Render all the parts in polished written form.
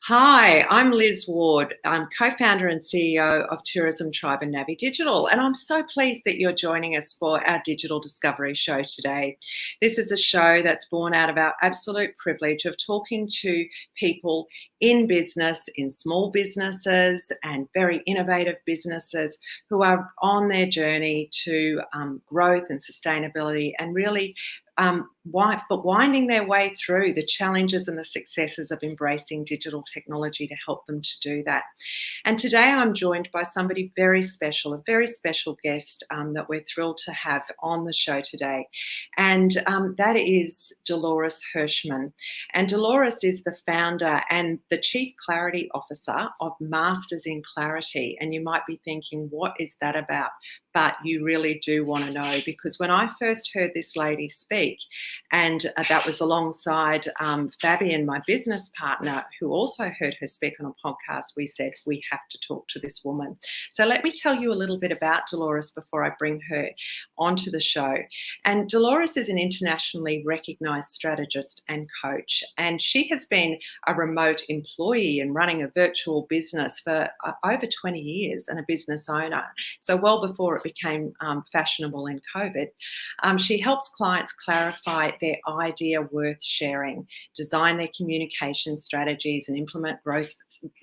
Hi, I'm Liz Ward. I'm co-founder and CEO of Tourism Tribe and Navii Digital, and I'm so pleased that you're joining us for our Digital Discovery Show today. This is a show that's born out of our absolute privilege of talking to people in business, in small businesses and very innovative businesses who are on their journey to growth and sustainability and really winding their way through the challenges and the successes of embracing digital technology to help them to do that. And today I'm joined by somebody very special, a very special guest that we're thrilled to have on the show today. And that is Dolores Hirschman. And Dolores is the founder and the Chief Clarity Officer of Masters in Clarity. And you might be thinking, what is that about? But you really do want to know, because when I first heard this lady speak, and that was alongside Fabian, my business partner, who also heard her speak on a podcast, we said, we have to talk to this woman. So let me tell you a little bit about Dolores before I bring her onto the show. And Dolores is an internationally recognised strategist and coach, and she has been a remote employee and running a virtual business for over 20 years and a business owner. So well before it became fashionable in COVID. She helps clients clarify their idea worth sharing, design their communication strategies and implement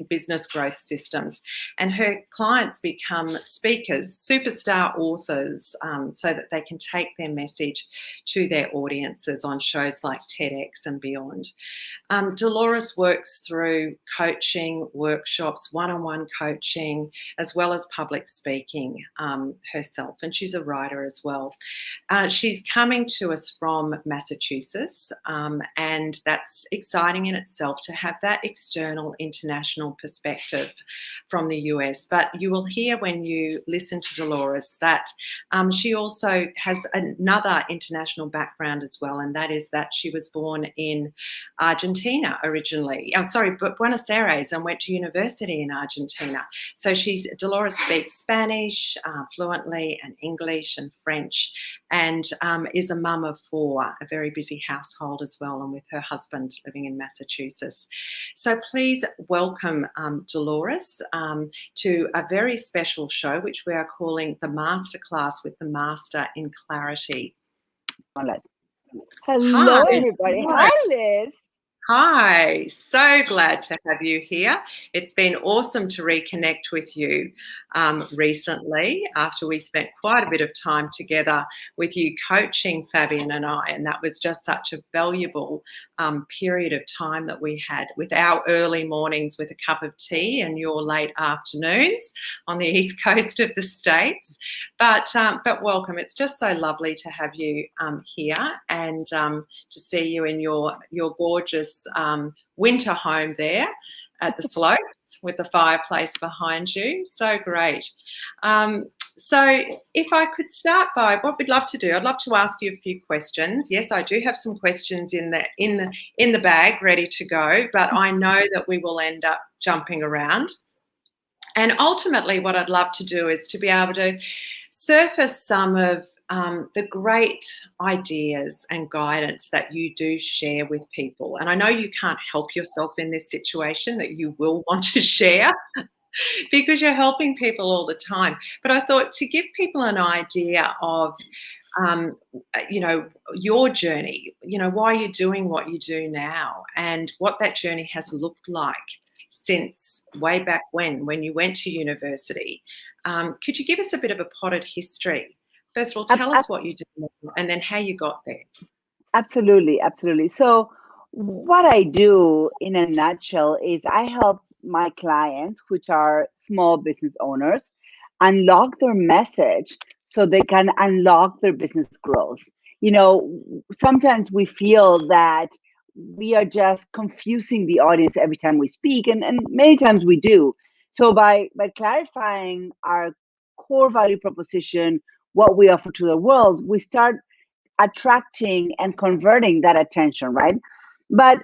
business growth systems. And her clients become speakers, superstar authors, so that they can take their message to their audiences on shows like TEDx and beyond. Dolores works through coaching, workshops, one-on-one coaching, as well as public speaking herself. And she's a writer as well. She's coming to us from Massachusetts, and that's exciting in itself to have that external international perspective from the US. But you will hear when you listen to Dolores that she also has another international background as well, and that is that she was born in Argentina originally. Buenos Aires, and went to university in Argentina. So Dolores speaks Spanish fluently, and English and French, and is a mum of 4, a very busy household as well, and with her husband living in Massachusetts. So please welcome Dolores to a very special show, which we are calling the Masterclass with the Master in Clarity. Hello, everybody. Hi, Liz. Hi, so glad to have you here. It's been awesome to reconnect with you recently after we spent quite a bit of time together with you coaching Fabian and I, and that was just such a valuable period of time that we had with our early mornings with a cup of tea and your late afternoons on the east coast of the States. But welcome. It's just so lovely to have you here and to see you in your gorgeous winter home there at the slopes with the fireplace behind you. So great. So if I could start by what we'd love to do, I'd love to ask you a few questions. Yes, I do have some questions in the bag ready to go, but I know that we will end up jumping around. And ultimately what I'd love to do is to be able to surface some of the great ideas and guidance that you do share with people. And I know you can't help yourself in this situation, that you will want to share because you're helping people all the time. But I thought to give people an idea of, your journey, why you're doing what you do now and what that journey has looked like since way back when you went to university. Could you give us a bit of a potted history? First of all, tell us what you do and then how you got there. Absolutely. So what I do in a nutshell is I help my clients, which are small business owners, unlock their message so they can unlock their business growth. Sometimes we feel that we are just confusing the audience every time we speak, and many times we do. So by clarifying our core value proposition, what we offer to the world, we start attracting and converting that attention, right? But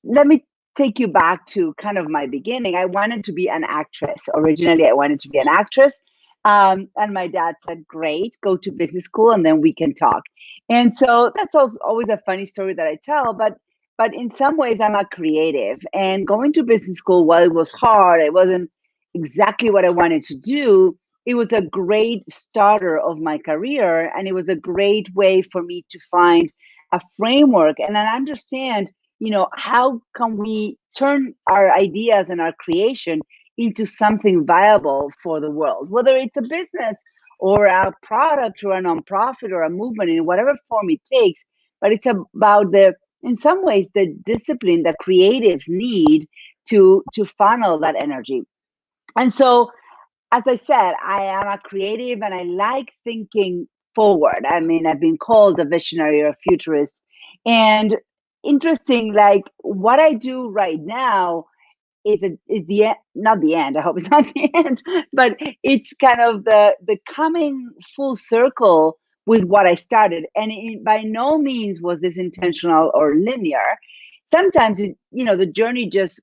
let me take you back to kind of my beginning. I wanted to be an actress. Originally, I wanted to be an actress. And my dad said, great, go to business school and then we can talk. And so that's always a funny story that I tell. But but in some ways I'm a creative. And going to business school, while it was hard, it wasn't exactly what I wanted to do. It was a great starter of my career, and it was a great way for me to find a framework and then understand, how can we turn our ideas and our creation into something viable for the world, whether it's a business or a product or a nonprofit or a movement in whatever form it takes. But it's about in some ways, the discipline that creatives need to funnel that energy. And so, as I said, I am a creative and I like thinking forward. I mean, I've been called a visionary or a futurist. And interesting, like what I do right now is not the end. I hope it's not the end, but it's kind of the coming full circle with what I started. And by no means was this intentional or linear. Sometimes the journey just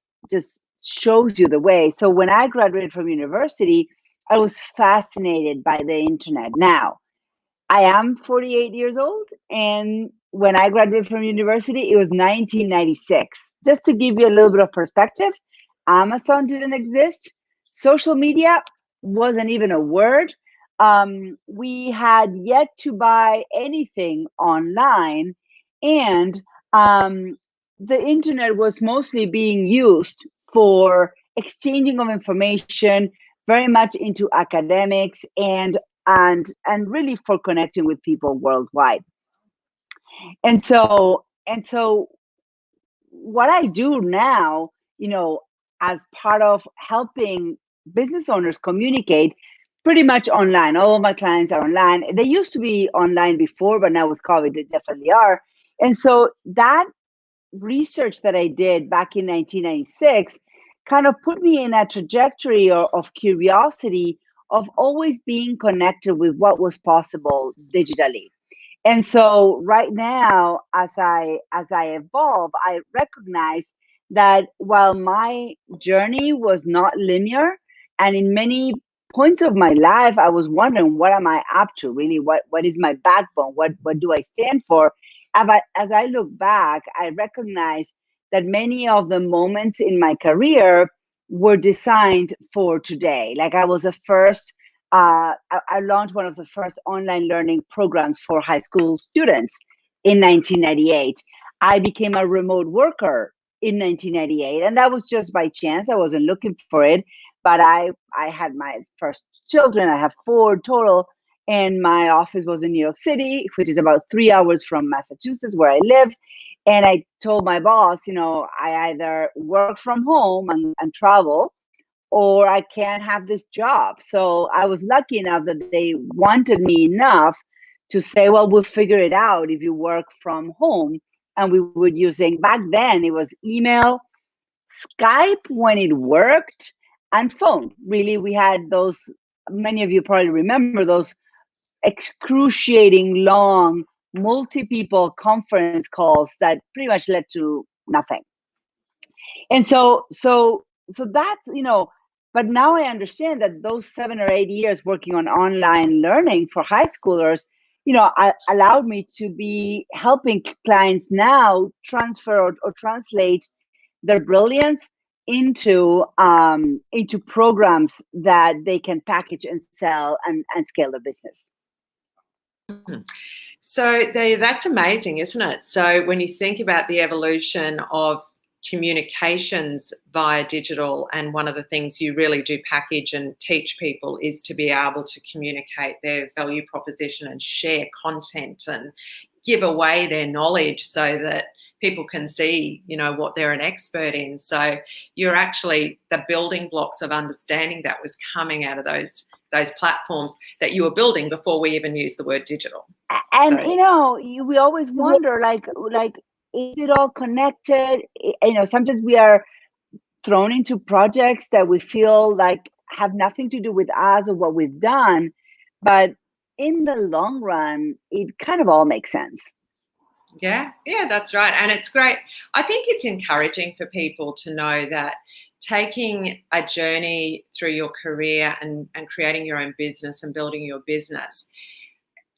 shows you the way. So when I graduated from university, I was fascinated by the internet. Now I am 48 years old, and when I graduated from university, it was 1996. Just to give you a little bit of perspective, Amazon didn't exist. Social media wasn't even a word. We had yet to buy anything online, and the internet was mostly being used for exchanging of information, very much into academics and really for connecting with people worldwide. And so what I do now, as part of helping business owners communicate pretty much online. All of my clients are online. They used to be online before, but now with COVID, they definitely are. And so that research that I did back in 1996 kind of put me in a trajectory of curiosity of always being connected with what was possible digitally. And so right now, as I evolve, I recognize that while my journey was not linear, and in many points of my life, I was wondering, what am I up to? Really, what is my backbone? What do I stand for? As I look back, I recognize that many of the moments in my career were designed for today. Like I was the first I launched one of the first online learning programs for high school students in 1998. I became a remote worker in 1998, and that was just by chance. I wasn't looking for it, but I had my first children. I have 4 total, and my office was in New York City, which is about 3 hours from Massachusetts, where I live. And I told my boss, I either work from home and travel, or I can't have this job. So I was lucky enough that they wanted me enough to say, well, we'll figure it out if you work from home. And we were using, back then, it was email, Skype when it worked, and phone. Really, we had those, many of you probably remember those excruciating long multi-people conference calls that pretty much led to nothing. And so that's, but now I understand that those 7 or 8 years working on online learning for high schoolers, allowed me to be helping clients now transfer or translate their brilliance into programs that they can package and sell and scale their business. So that's amazing, isn't it? So when you think about the evolution of communications via digital, and one of the things you really do package and teach people is to be able to communicate their value proposition and share content and give away their knowledge so that people can see, what they're an expert in. So you're actually, the building blocks of understanding that was coming out of those platforms that you were building before we even used the word digital. And we always wonder, like, is it all connected? Sometimes we are thrown into projects that we feel like have nothing to do with us or what we've done, but in the long run, it kind of all makes sense. Yeah, that's right. And it's great. I think it's encouraging for people to know that taking a journey through your career and creating your own business and building your business,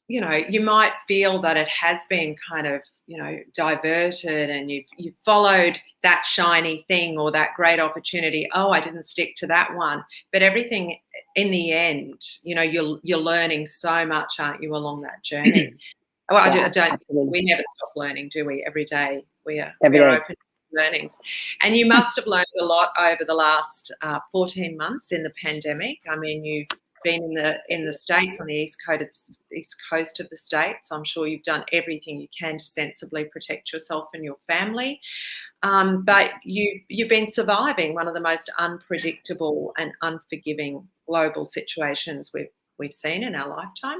you might feel that it has been kind of, diverted, and you've followed that shiny thing or that great opportunity. Oh, I didn't stick to that one. But everything in the end, you're learning so much, aren't you, along that journey? Well, Yeah, I don't. absolutely. We never stop learning, do we? Every day Every we're day. open to learnings, and you must have learned a lot over the last 14 months in the pandemic. I mean, you've been in the States, on the east coast of the States. I'm sure you've done everything you can to sensibly protect yourself and your family. But you've been surviving one of the most unpredictable and unforgiving global situations we've seen in our lifetime.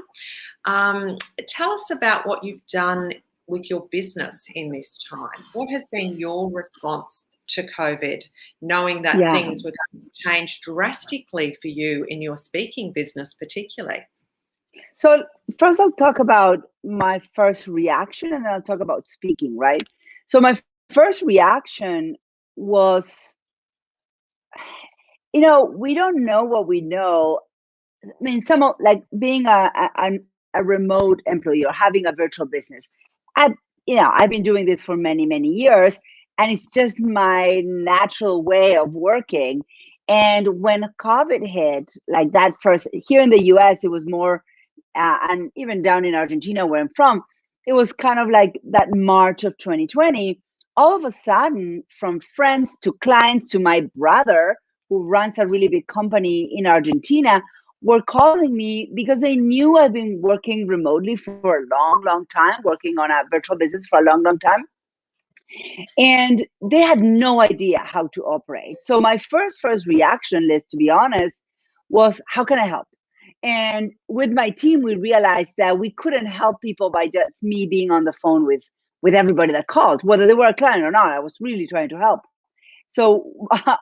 Tell us about what you've done with your business in this time. What has been your response to COVID, knowing that Yeah. things were going to change drastically for you in your speaking business, particularly? So first I'll talk about my first reaction and then I'll talk about speaking, right? So my first reaction was, we don't know what we know. I mean, like being a remote employee or having a virtual business. I've been doing this for many, many years, and it's just my natural way of working. And when COVID hit, like that first here in the US, it was more, and even down in Argentina, where I'm from, it was kind of like that March of 2020. All of a sudden, from friends to clients to my brother, who runs a really big company in Argentina, were calling me because they knew I've been working remotely for a long, long time, working on a virtual business for a long, long time. And they had no idea how to operate. So my first reaction, Liz, to be honest, was how can I help? And with my team, we realized that we couldn't help people by just me being on the phone with everybody that called, whether they were a client or not. I was really trying to help. So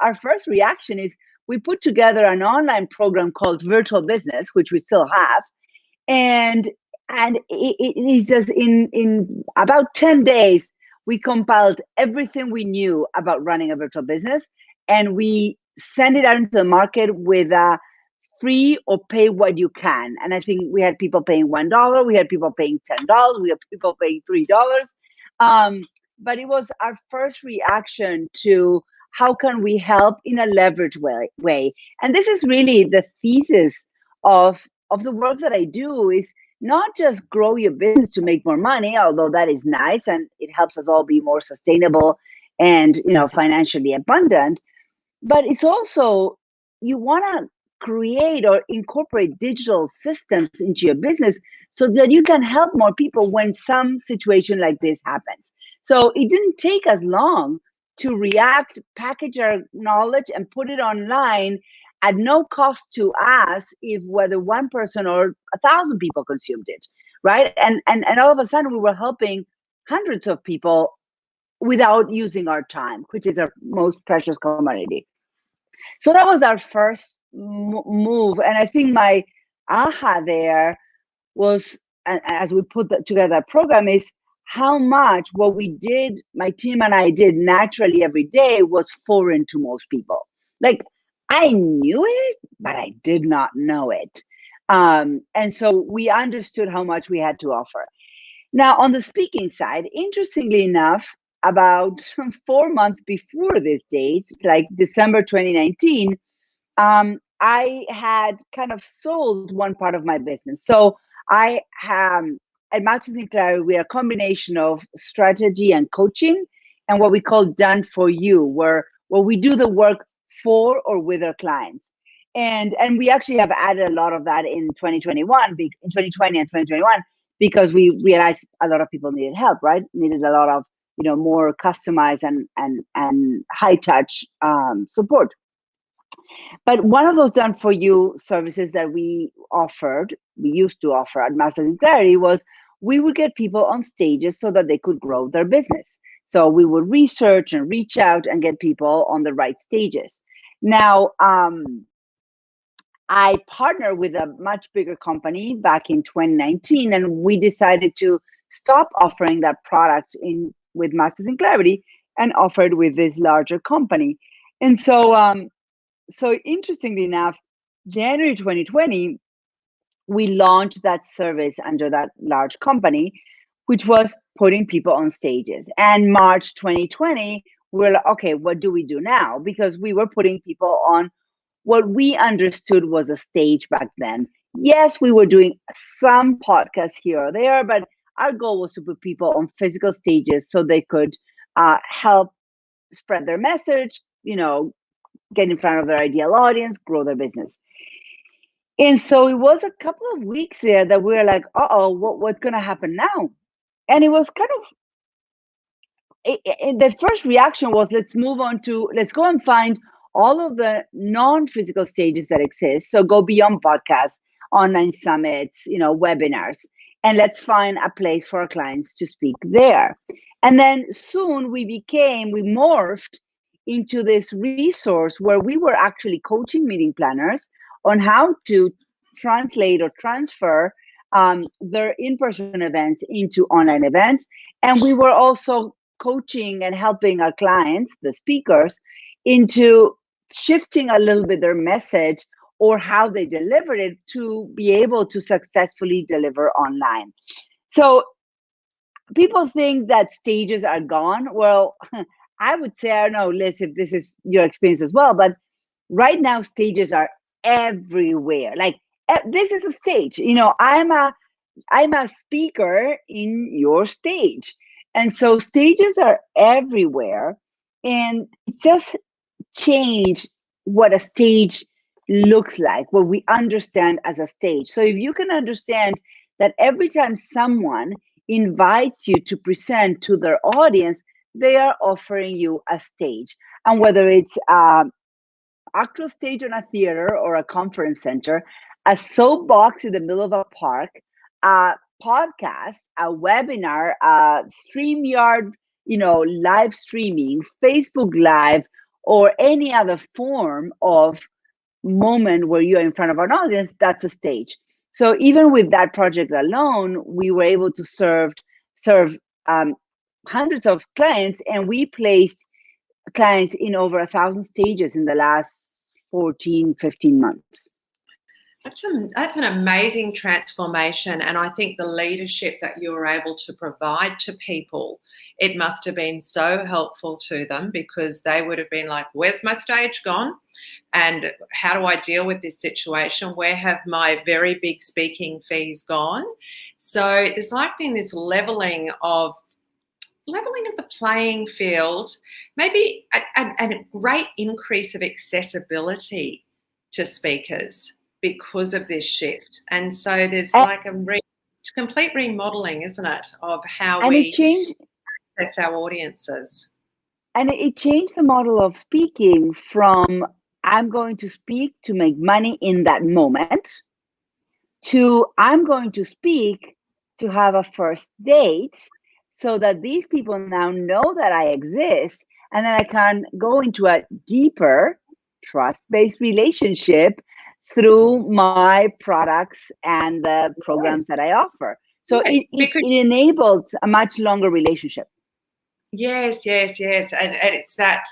our first reaction is we put together an online program called Virtual Business, which we still have, and it is just in about 10 days we compiled everything we knew about running a virtual business, and we sent it out into the market with a free or pay what you can. And I think we had people paying $1, we had people paying $10, we had people paying $3. But it was our first reaction to how can we help in a leverage way. And this is really the thesis of the work that I do, is not just grow your business to make more money, although that is nice and it helps us all be more sustainable and financially abundant, but it's also you want to create or incorporate digital systems into your business so that you can help more people when some situation like this happens. So it didn't take us long to react, package our knowledge, and put it online at no cost to us, if whether one person or 1,000 people consumed it, right? And all of a sudden we were helping hundreds of people without using our time, which is our most precious commodity. So that was our first move. And I think my aha there was, as we put together that program, is how much what we did, my team and I did naturally every day, was foreign to most people. Like I knew it, but I did not know it. And so we understood how much we had to offer. Now, on the speaking side, interestingly enough, about 4 months before this date, like December 2019, I had kind of sold one part of my business. So I have at Masters in Clarity, we are a combination of strategy and coaching, and what we call done for you, where we do the work for or with our clients. And we actually have added a lot of that in 2021, in 2020 and 2021, because we realized a lot of people needed help, right? Needed a lot of more customized and high touch support. But one of those done for you services that we used to offer at Masters in Clarity, was we would get people on stages so that they could grow their business. So we would research and reach out and get people on the right stages. Now, I partnered with a much bigger company back in 2019, and we decided to stop offering that product with Masters in Clarity and offered with this larger company. And so, so interestingly enough, January 2020, we launched that service under that large company, which was putting people on stages. And March 2020, we're like, okay, what do we do now? Because we were putting people on what we understood was a stage back then. Yes, we were doing some podcasts here or there, but our goal was to put people on physical stages so they could help spread their message, get in front of their ideal audience, grow their business. And so it was a couple of weeks there that we were like, what's going to happen now? And it was kind of, the first reaction was, let's go and find all of the non-physical stages that exist. So go beyond podcasts, online summits, webinars, and let's find a place for our clients to speak there. And then soon we morphed into this resource where we were actually coaching meeting planners on how to translate or transfer their in-person events into online events. And we were also coaching and helping our clients, the speakers, into shifting a little bit their message or how they delivered it to be able to successfully deliver online. So people think that stages are gone. Well, I would say, I don't know, Liz, if this is your experience as well, but right now stages are everywhere. Like this is a stage. I'm a speaker in your stage. And so stages are everywhere. And it just changed what a stage looks like, what we understand as a stage. So if you can understand that every time someone invites you to present to their audience, they are offering you a stage. And whether it's actual stage on a theater or a conference center, a soapbox in the middle of a park, a podcast, a webinar, a StreamYard, live streaming, Facebook Live, or any other form of moment where you're in front of an audience, that's a stage. So even with that project alone, we were able to serve hundreds of clients, and we placed clients in over 1,000 stages in the last 14, 15 months. That's an amazing transformation, and I think the leadership that you were able to provide to people, it must have been so helpful to them, because they would have been like, where's my stage gone? And how do I deal with this situation? Where have my very big speaking fees gone? So there's like been this leveling of the playing field, maybe a great increase of accessibility to speakers because of this shift. And so there's like a complete remodeling, isn't it, of how we access our audiences. And it changed the model of speaking from I'm going to speak to make money in that moment to I'm going to speak to have a first date so that these people now know that I exist, and then I can go into a deeper trust-based relationship through my products and the programs that I offer. So it enabled a much longer relationship. Yes. And it's that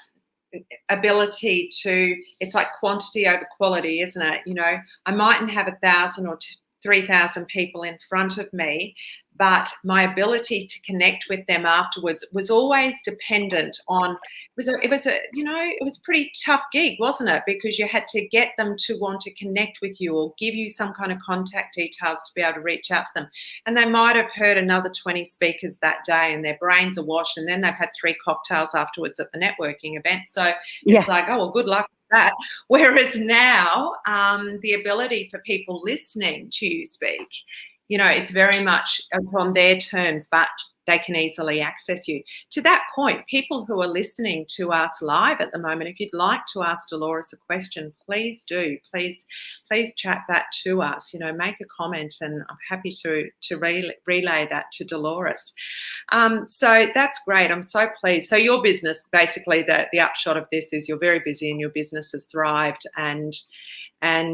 ability to, it's like quantity over quality, isn't it? I mightn't have 1,000 or 3,000 people in front of me, but my ability to connect with them afterwards was always dependent on, it was a pretty tough gig, wasn't it? Because you had to get them to want to connect with you or give you some kind of contact details to be able to reach out to them. And they might have heard another 20 speakers that day and their brains are washed, and then they've had 3 cocktails afterwards at the networking event. So it's like, oh, well, good luck with that. Whereas now, the ability for people listening to you speak, it's very much on their terms, but they can easily access you. To that point, people who are listening to us live at the moment, if you'd like to ask Dolores a question, please do. Please chat that to us. Make a comment, and I'm happy to relay that to Dolores. So that's great. I'm so pleased. So your business, basically, the upshot of this is you're very busy and your business has thrived, and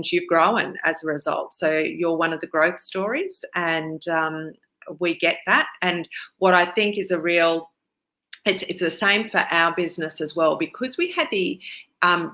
you've grown as a result. So you're one of the growth stories, and we get that. And what I think is it's the same for our business as well, because we had the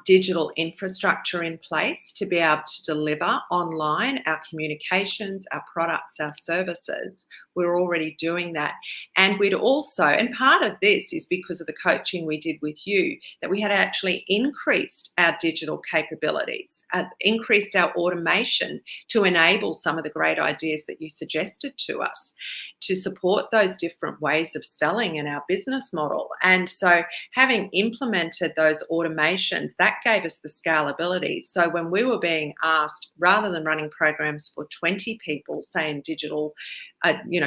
digital infrastructure in place to be able to deliver online our communications, our products, our services. We're already doing that. And we'd also, and part of this is because of the coaching we did with you, that we had actually increased our digital capabilities, increased our automation to enable some of the great ideas that you suggested to us, to support those different ways of selling in our business model. And so having implemented those automations, that gave us the scalability. So when we were being asked, rather than running programs for 20 people, say in digital,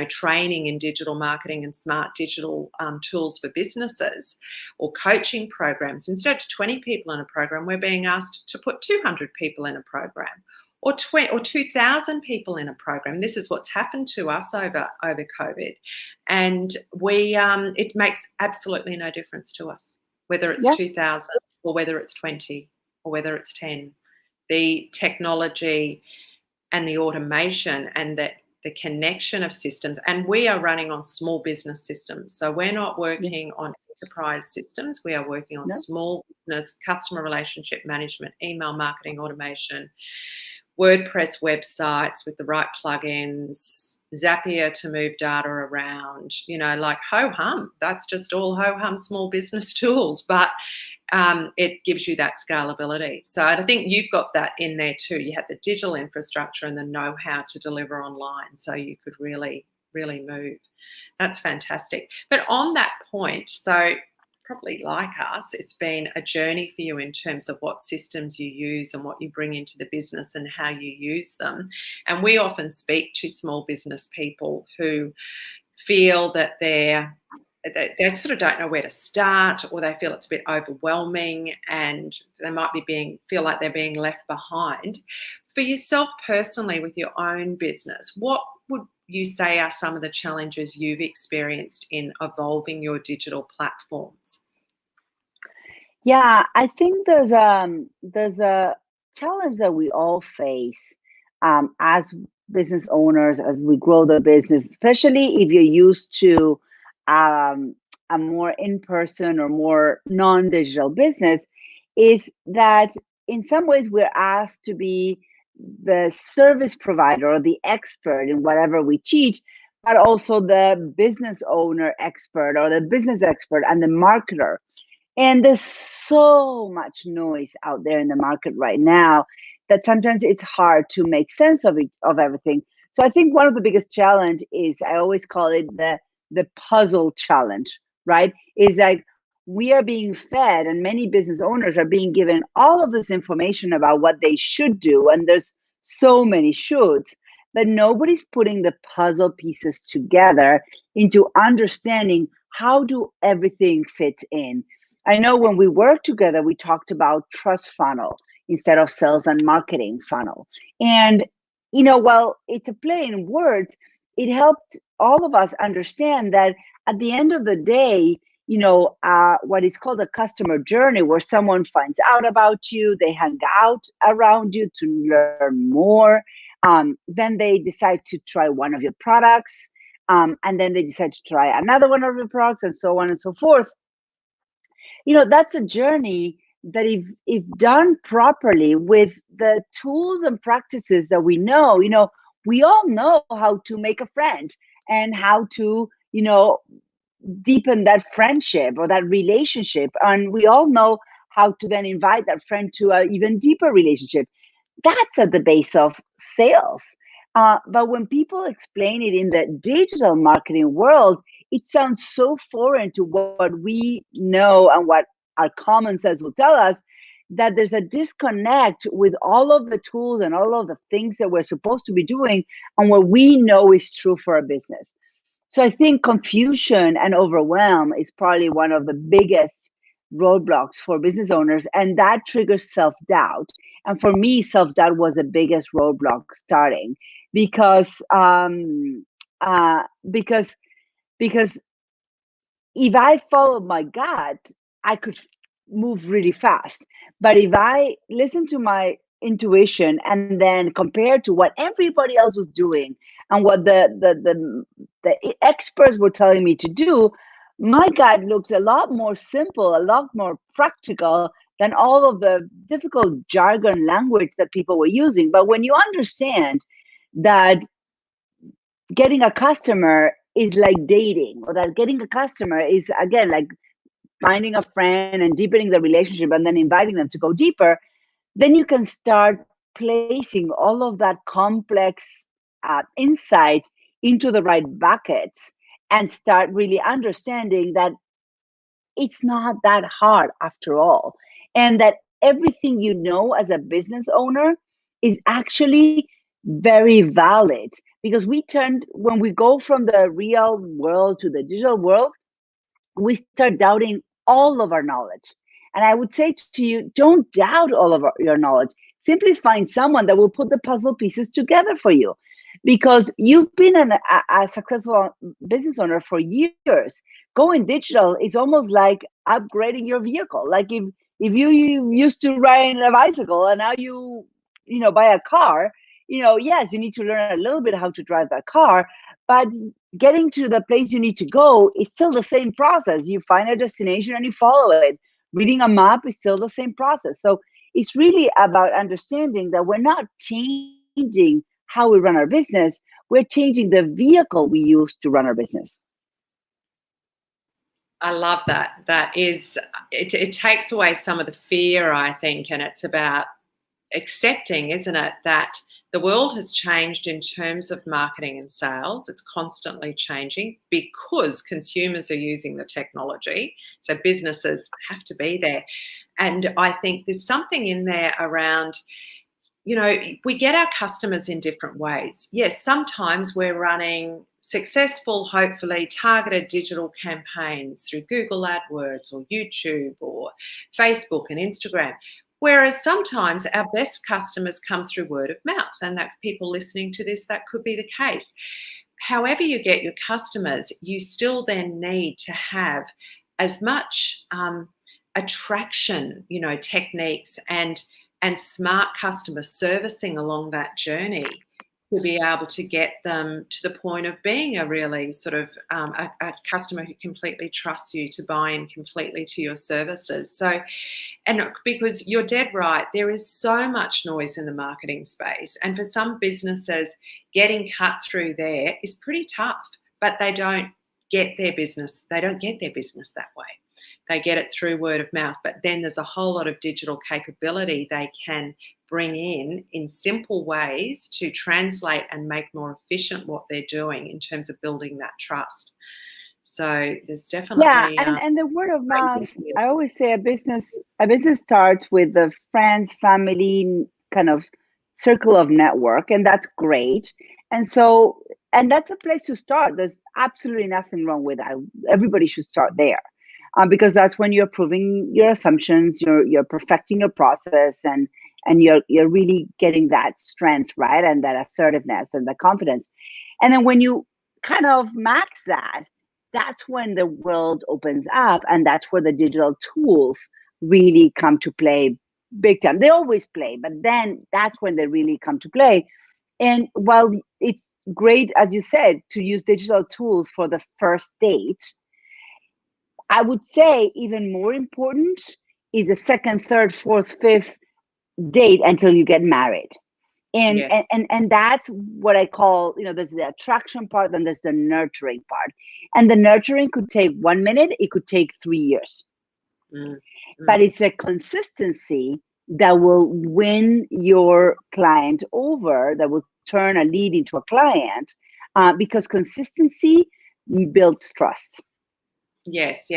training in digital marketing and smart digital tools for businesses, or coaching programs, instead of 20 people in a program, we're being asked to put 200 people in a program, or 2,000 people in a program. This is what's happened to us over COVID, and it makes absolutely no difference to us whether it's 2,000 or whether it's 20 or whether it's 10. The technology and the automation and the connection of systems, and we are running on small business systems. So we're not working on enterprise systems. We are working on small business, customer relationship management, email marketing automation, WordPress websites with the right plugins, Zapier to move data around, like ho-hum. That's just all ho-hum small business tools, but it gives you that scalability. So I think you've got that in there too. You had the digital infrastructure and the know-how to deliver online, so you could really, really move. That's fantastic. But on that point, so probably like us, it's been a journey for you in terms of what systems you use and what you bring into the business and how you use them. And we often speak to small business people who feel that they sort of don't know where to start, or they feel it's a bit overwhelming, and they might be feel like they're being left behind. For yourself personally, with your own business, what would you say are some of the challenges you've experienced in evolving your digital platforms? Yeah, I think there's a challenge that we all face as business owners as we grow the business, especially if you're used to a more in-person or more non-digital business, is that in some ways we're asked to be the service provider or the expert in whatever we teach, but also the business owner expert or the business expert and the marketer. And there's so much noise out there in the market right now that sometimes it's hard to make sense of everything. So I think one of the biggest challenge is, I always call it the puzzle challenge, right? Is like we are being fed, and many business owners are being given all of this information about what they should do. And there's so many shoulds, but nobody's putting the puzzle pieces together into understanding how do everything fit in. I know when we worked together, we talked about trust funnel instead of sales and marketing funnel. And, while it's a play in words, it helped all of us understand that at the end of the day, what is called a customer journey, where someone finds out about you, they hang out around you to learn more. Then they decide to try one of your products. And then they decide to try another one of your products, and so on and so forth. That's a journey that if done properly with the tools and practices that we know, we all know how to make a friend and how to, deepen that friendship or that relationship. And we all know how to then invite that friend to an even deeper relationship. That's at the base of sales. But when people explain it in the digital marketing world, it sounds so foreign to what we know and what our common sense will tell us, that there's a disconnect with all of the tools and all of the things that we're supposed to be doing and what we know is true for a business. So I think confusion and overwhelm is probably one of the biggest roadblocks for business owners, and that triggers self-doubt. And for me, self-doubt was the biggest roadblock starting, because if I followed my gut, I could move really fast. But if I listen to my intuition and then compare to what everybody else was doing and what the experts were telling me to do, my gut looked a lot more simple, a lot more practical than all of the difficult jargon language that people were using. But when you understand that getting a customer is like dating, or that getting a customer is, again, like finding a friend and deepening the relationship and then inviting them to go deeper, then you can start placing all of that complex insight into the right buckets and start really understanding that it's not that hard after all. And that everything you know as a business owner is actually very valid, because when we go from the real world to the digital world, we start doubting all of our knowledge. And I would say to you, don't doubt all of your knowledge. Simply find someone that will put the puzzle pieces together for you, because you've been a successful business owner for years. Going digital is almost like upgrading your vehicle. Like if you used to ride a bicycle and now you buy a car, yes, you need to learn a little bit how to drive that car, but getting to the place you need to go is still the same process. You find a destination and you follow it. Reading a map is still the same process. So it's really about understanding that we're not changing how we run our business, we're changing the vehicle we use to run our business. I love that. It takes away some of the fear, I think, and it's about accepting, isn't it, that the world has changed in terms of marketing and sales. It's constantly changing because consumers are using the technology. So businesses have to be there. And I think there's something in there around, we get our customers in different ways. Yes, sometimes we're running successful, hopefully targeted digital campaigns through Google AdWords or YouTube or Facebook and Instagram. Whereas sometimes our best customers come through word of mouth, and that people listening to this, that could be the case. However you get your customers, you still then need to have as much attraction, techniques and smart customer servicing along that journey to be able to get them to the point of being a really sort of a customer who completely trusts you to buy in completely to your services. So, and because you're dead right, there is so much noise in the marketing space. And for some businesses, getting cut through there is pretty tough, but they don't get their business that way. They get it through word of mouth, but then there's a whole lot of digital capability they can bring in simple ways to translate and make more efficient what they're doing in terms of building that trust. So there's definitely and the word of mouth. I always say a business starts with the friends, family kind of circle of network, and that's great. And that's a place to start. There's absolutely nothing wrong with that. Everybody should start there. Because that's when you're proving your assumptions, you're perfecting your process, and you're really getting that strength, right, and that assertiveness and the confidence. And then when you kind of max that, that's when the world opens up, and that's where the digital tools really come to play big time. They always play, but then that's when they really come to play. And while it's great, as you said, to use digital tools for the first date, I would say even more important is the second, third, fourth, fifth date until you get married. And, yes. and that's what I call, there's the attraction part, then there's the nurturing part. And the nurturing could take 1 minute, it could take 3 years. But it's a consistency that will win your client over, that will turn a lead into a client, because consistency builds trust. Yes.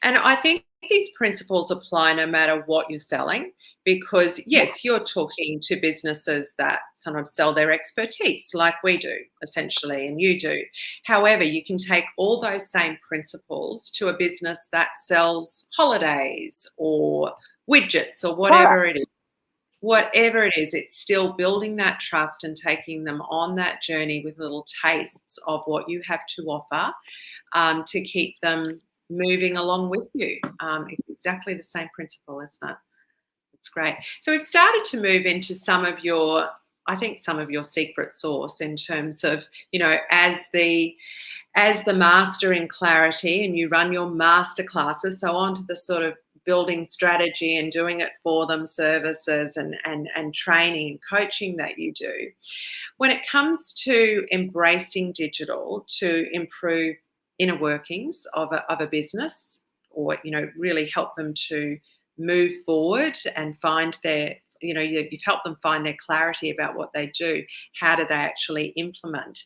And I think these principles apply no matter what you're selling, because, yes, you're talking to businesses that sometimes sell their expertise like we do, essentially, and you do. However, you can take all those same principles to a business that sells holidays or widgets or whatever it is. Whatever it is, it's still building that trust and taking them on that journey with little tastes of what you have to offer, to keep them moving along with you. It's exactly the same principle, isn't it? It's great. So we've started to move into some of your secret sauce in terms of, as the master in clarity, and you run your master classes, so on to the sort of building strategy and doing it for them, services and training and coaching that you do. When it comes to embracing digital to improve inner workings of a business, or really help them to move forward and find their, you've helped them find their clarity about what they do, how do they actually implement?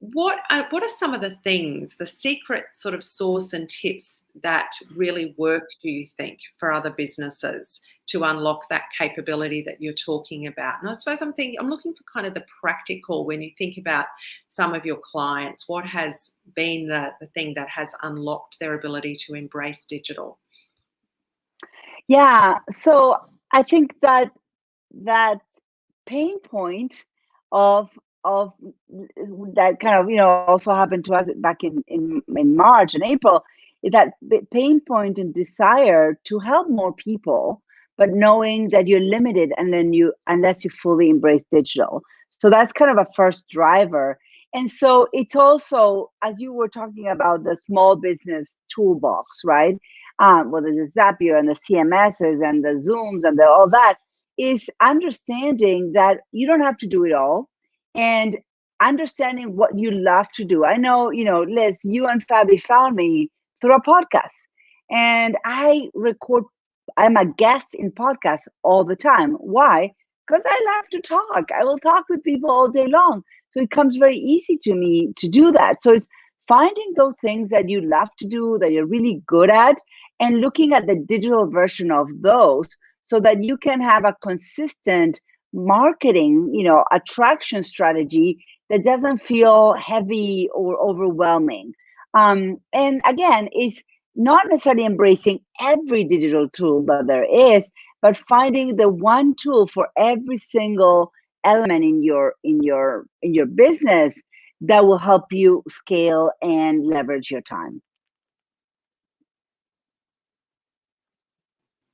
What are some of the things, the secret sort of sauce and tips that really work, do you think, for other businesses to unlock that capability that you're talking about? And I suppose I'm looking for kind of the practical, when you think about some of your clients, what has been the thing that has unlocked their ability to embrace digital? Yeah, so I think that pain point of that kind of also happened to us back in March and April, is that pain point and desire to help more people, but knowing that you're limited unless you fully embrace digital. So that's kind of a first driver. And so it's also, as you were talking about, the small business toolbox, right? Whether the Zapier and the CMSs and the Zooms and all that, is understanding that you don't have to do it all, and understanding what you love to do. I know, Liz, you and Fabi found me through a podcast, and I'm a guest in podcasts all the time. Why? Because I love to talk. I will talk with people all day long. So it comes very easy to me to do that. So it's finding those things that you love to do, that you're really good at, and looking at the digital version of those, so that you can have a consistent marketing, attraction strategy that doesn't feel heavy or overwhelming. And again, it's not necessarily embracing every digital tool that there is, but finding the one tool for every single element in your business that will help you scale and leverage your time.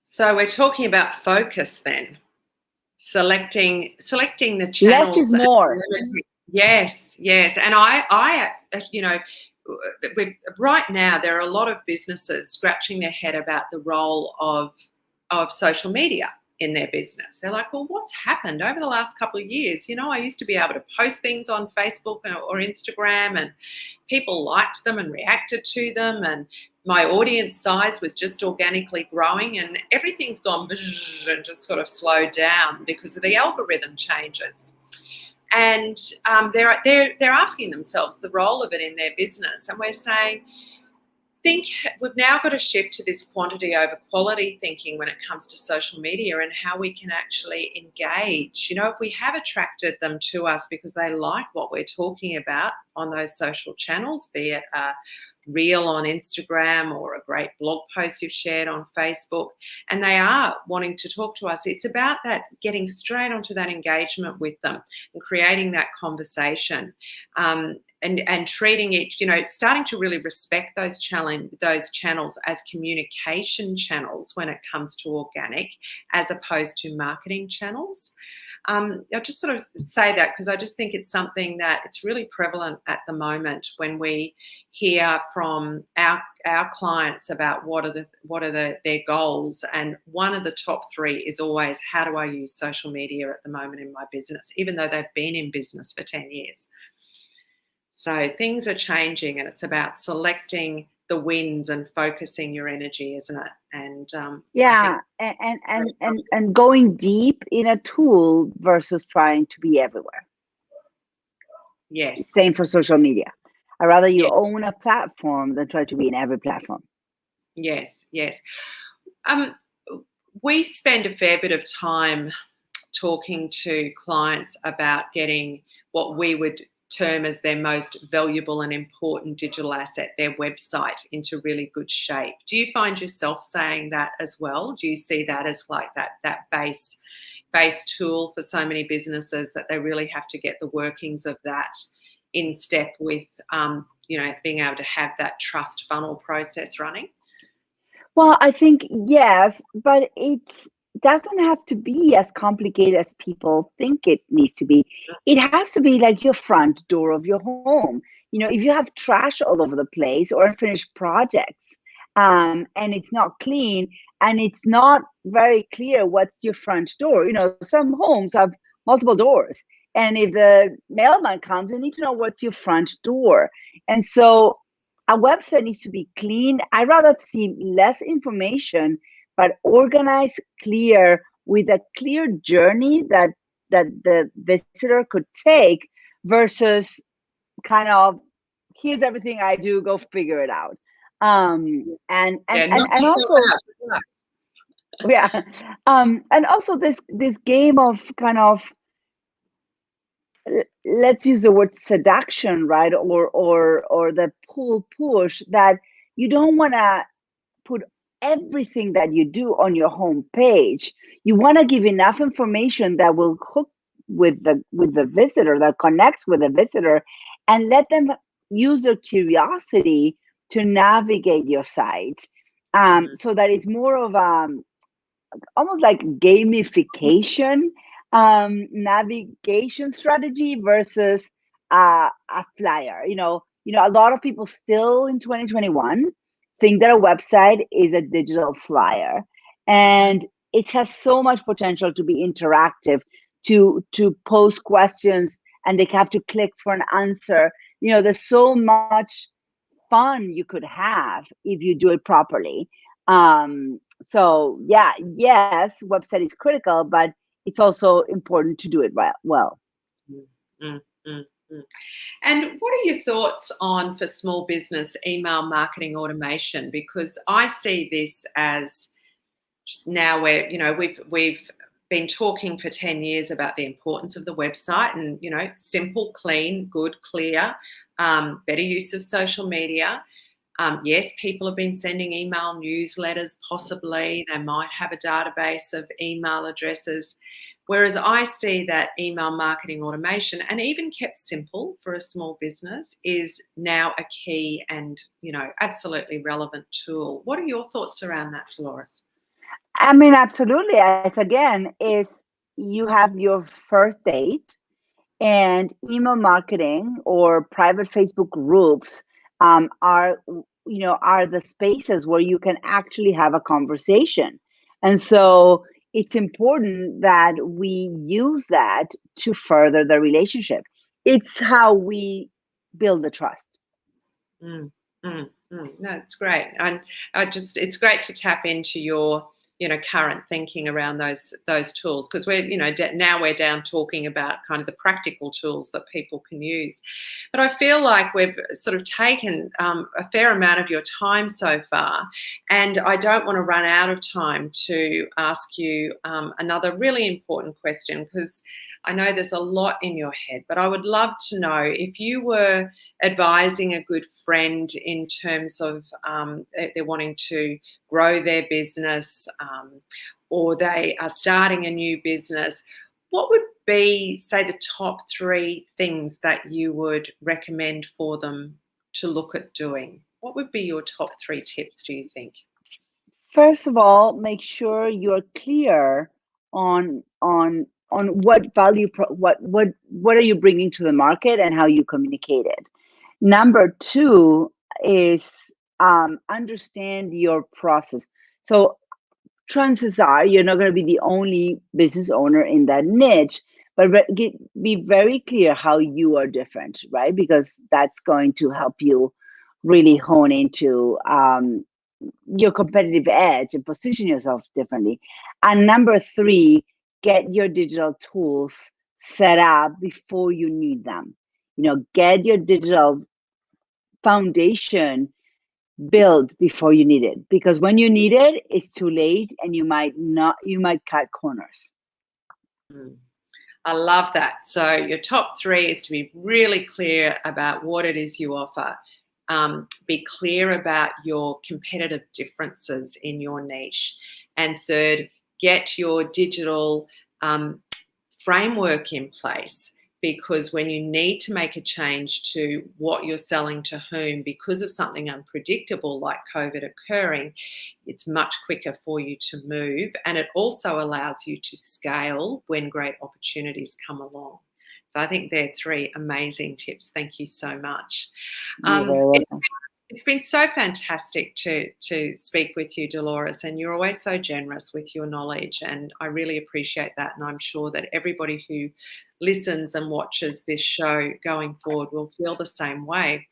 So we're talking about focus then. Selecting the channels. Less is more. Yes. And I right now there are a lot of businesses scratching their head about the role of social media in their business. They're like, well, what's happened over the last couple of years? I used to be able to post things on Facebook or Instagram, and people liked them and reacted to them, and my audience size was just organically growing, and everything's gone and just sort of slowed down because of the algorithm changes. And they're asking themselves the role of it in their business, and we're saying, we've now got to shift to this quantity over quality thinking when it comes to social media and how we can actually engage. If we have attracted them to us because they like what we're talking about on those social channels, be it a reel on Instagram or a great blog post you've shared on Facebook, and they are wanting to talk to us, it's about that getting straight onto that engagement with them and creating that conversation. And treating it, starting to really respect those channels as communication channels when it comes to organic, as opposed to marketing channels. I'll just sort of say that because I just think it's something that it's really prevalent at the moment when we hear from our clients about what are their goals, and one of the top three is always, how do I use social media at the moment in my business, even though they've been in business for 10 years. So things are changing, and it's about selecting the wins and focusing your energy, isn't it? And and going deep in a tool versus trying to be everywhere. Yes. Same for social media. I'd rather you own a platform than try to be in every platform. Yes. We spend a fair bit of time talking to clients about getting what we would term as their most valuable and important digital asset, their website, into really good shape. Do you find yourself saying that as well? Do you see that as like that base tool for so many businesses, that they really have to get the workings of that in step with being able to have that trust funnel process running? Well, I think yes, but it doesn't have to be as complicated as people think it needs to be. It has to be like your front door of your home. If you have trash all over the place or unfinished projects, and it's not clean, and it's not very clear what's your front door. Some homes have multiple doors, and if the mailman comes, they need to know what's your front door. And so a website needs to be clean. I'd rather see less information, but organized, clear, with a clear journey that the visitor could take, versus kind of, here's everything I do, go figure it out. And Yeah, not also, yourself out. yeah, and also this game of kind of, let's use the word seduction, right? Or the pull push, that you don't want to put everything that you do on your home page. You want to give enough information that will hook with the visitor, that connects with the visitor, and let them use their curiosity to navigate your site, so that it's more of almost like gamification, navigation strategy, versus a flyer. A lot of people still in 2021 think that a website is a digital flyer, and it has so much potential to be interactive, to post questions, and they have to click for an answer. There's so much fun you could have if you do it properly. So yeah, yes, website is critical, but it's also important to do it well. Mm, mm, mm, mm. And what are your thoughts on, for small business, email marketing automation? Because I see this as just now, where we've been talking for 10 years about the importance of the website, and simple, clean, good, clear, better use of social media. Yes, people have been sending email newsletters, possibly. They might have a database of email addresses. Whereas I see that email marketing automation, and even kept simple for a small business, is now a key and, absolutely relevant tool. What are your thoughts around that, Dolores? I mean, absolutely. As again, is you have your first date, and email marketing or private Facebook groups are the spaces where you can actually have a conversation. And so it's important that we use that to further the relationship. It's how we build the trust. Mm, No, it's great, and it's great to tap into your current thinking around those tools, because now we're down talking about kind of the practical tools that people can use. But I feel like we've sort of taken a fair amount of your time so far, and I don't want to run out of time to ask you another really important question, because I know there's a lot in your head, but I would love to know, if you were advising a good friend in terms of they're wanting to grow their business, or they are starting a new business, what would be, say, the top 3 things that you would recommend for them to look at doing? What would be your top 3 tips, do you think? First of all, make sure you're clear on what value what are you bringing to the market, and how you communicate it. Number 2 is understand your process. So chances are you're not going to be the only business owner in that niche, but be very clear how you are different, right? Because that's going to help you really hone into your competitive edge and position yourself differently. And number 3, get your digital tools set up before you need them. Get your digital foundation built before you need it, because when you need it, it's too late, and you might cut corners. Mm. I love that. So your top 3 is to be really clear about what it is you offer. Be clear about your competitive differences in your niche. And third, get your digital framework in place, because when you need to make a change to what you're selling to whom because of something unpredictable like COVID occurring, it's much quicker for you to move, and it also allows you to scale when great opportunities come along. So I think they're 3 amazing tips. Thank you so much. You're very It's welcome. It's been so fantastic to speak with you, Dolores, and you're always so generous with your knowledge, and I really appreciate that. And I'm sure that everybody who listens and watches this show going forward will feel the same way.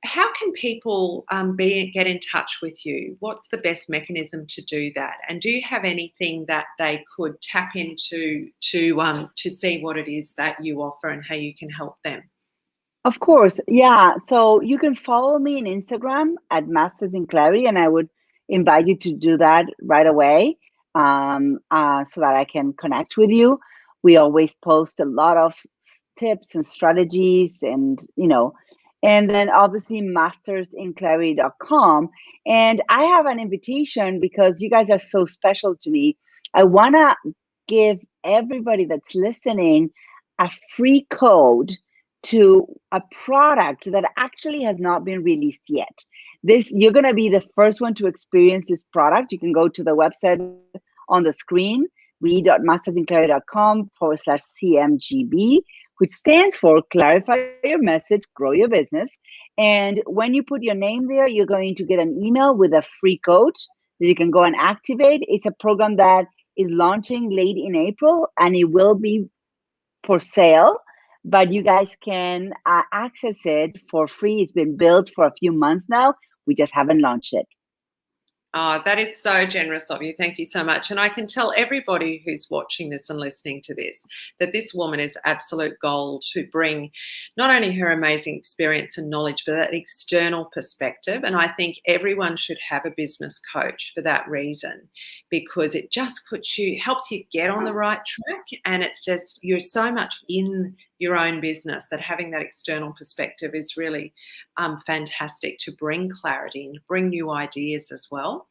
How can people get in touch with you? What's the best mechanism to do that? And do you have anything that they could tap into to see what it is that you offer and how you can help them? Of course, yeah. So you can follow me on Instagram at Masters in Clarity, and I would invite you to do that right away, so that I can connect with you. We always post a lot of tips and strategies, and and then obviously mastersinclarity.com. And I have an invitation because you guys are so special to me. I want to give everybody that's listening a free code to a product that actually has not been released yet. You're going to be the first one to experience this product. You can go to the website on the screen, we.mastersinclarity.com/CMGB, which stands for Clarify Your Message, Grow Your Business. And when you put your name there, you're going to get an email with a free code that you can go and activate. It's a program that is launching late in April, and it will be for sale, but you guys can access it for free. It's been built for a few months now. We just haven't launched it. Oh, that is so generous of you. Thank you so much. And I can tell everybody who's watching this and listening to this that this woman is absolute gold to bring not only her amazing experience and knowledge, but that external perspective. And I think everyone should have a business coach for that reason, because it just helps you get on the right track. And it's just, you're so much in your own business that having that external perspective is really fantastic to bring clarity and bring new ideas as well.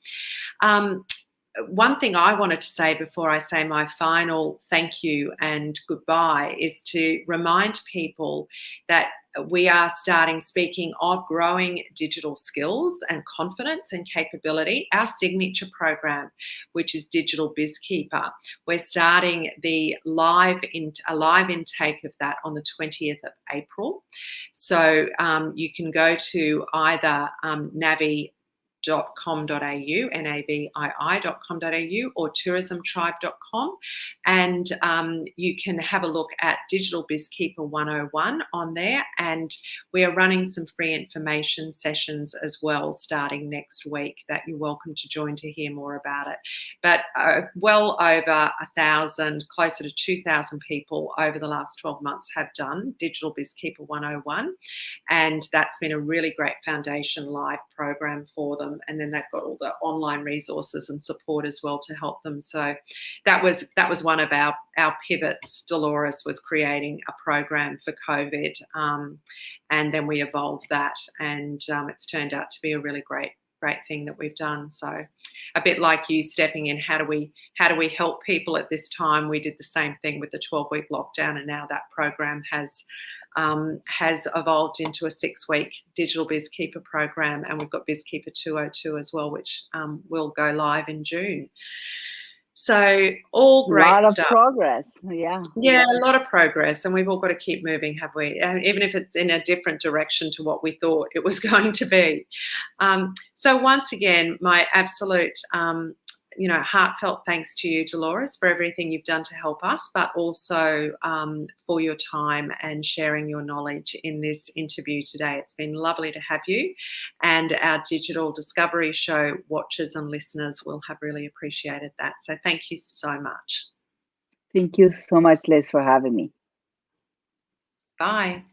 One thing I wanted to say before I say my final thank you and goodbye is to remind people that we are speaking of growing digital skills and confidence and capability. Our signature program, which is Digital BizKeeper, we're starting a live intake of that on the 20th of April. So you can go to either navii.com.au, navii.com.au, or tourismtribe.com, and you can have a look at Digital BizKeeper 101 on there, and we are running some free information sessions as well starting next week that you're welcome to join to hear more about it. But well over 1,000, closer to 2,000 people over the last 12 months have done Digital BizKeeper 101, and that's been a really great foundation live program for them. And then they've got all the online resources and support as well to help them. So that was one of our pivots. Dolores was creating a program for COVID, and then we evolved that, and it's turned out to be a really great thing that we've done. So a bit like you stepping in, how do we help people at this time? We did the same thing with the 12-week lockdown, and now that program has evolved into a 6-week Digital BizKeeper program, and we've got BizKeeper 202 as well, which will go live in June. So all great stuff. A lot of progress, yeah. Yeah, a lot of progress, and we've all got to keep moving, have we? Even if it's in a different direction to what we thought it was going to be. So once again, my absolute heartfelt thanks to you, Dolores, for everything you've done to help us, but also for your time and sharing your knowledge in this interview today. It's been lovely to have you, and our Digital Discovery Show watchers and listeners will have really appreciated that. So thank you so much. Thank you so much, Liz, for having me. Bye.